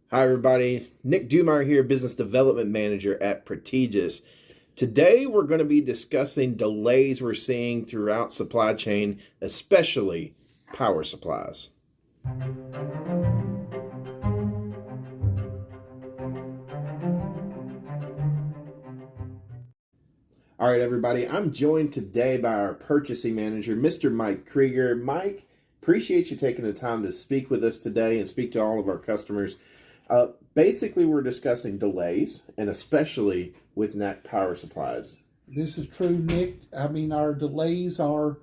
Hi, everybody. Nick Dumar here, Business Development Manager at Protegis. Today, we're going to be discussing delays we're seeing throughout supply chain, especially power supplies. All right, everybody. I'm joined today by our purchasing manager, Mr. Mike Krieger. Mike, appreciate you taking the time to speak with us today and speak to all of our customers. Basically, we're discussing delays, and especially with net power supplies. This is true, Nick. I mean, our delays are,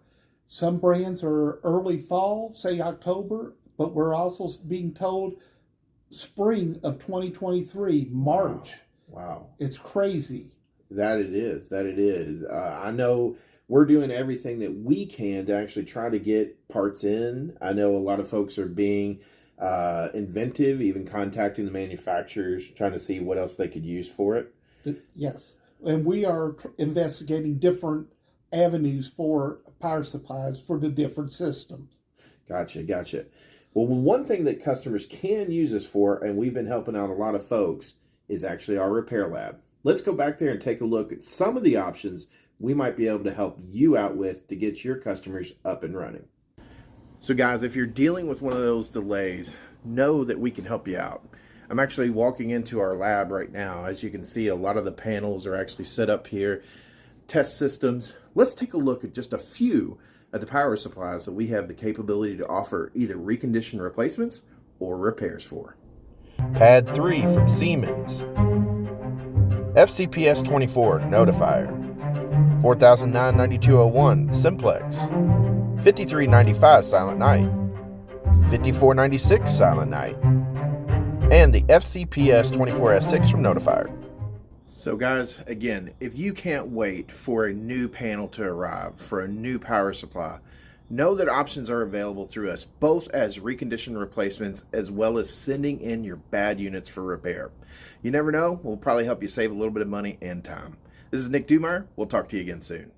some brands are early fall, say October, but we're also being told spring of 2023, March. Wow. It's crazy. That it is. I know we're doing everything that we can to actually try to get parts in. I know a lot of folks are being inventive, even contacting the manufacturers, trying to see what else they could use for it. Yes. And we are investigating different avenues for power supplies for the different systems. Gotcha. Well, one thing that customers can use us for, and we've been helping out a lot of folks, is actually our repair lab. Let's go back there and take a look at some of the options we might be able to help you out with to get your customers up and running. So guys, if you're dealing with one of those delays, know that we can help you out. I'm actually walking into our lab right now. As you can see, a lot of the panels are actually set up here, test systems. Let's take a look at just a few of the power supplies that we have the capability to offer either reconditioned replacements or repairs for. Pad 3 from Siemens. FCPS 24 Notifier. 4009-9201 Simplex. 5395 Silent Night. 5496 Silent Night. And the FCPS 24S6 from Notifier. So guys, again, if you can't wait for a new panel to arrive, for a new power supply, know that options are available through us, both as reconditioned replacements as well as sending in your bad units for repair. You never know, we'll probably help you save a little bit of money and time. This is Nick Dumar. We'll talk to you again soon.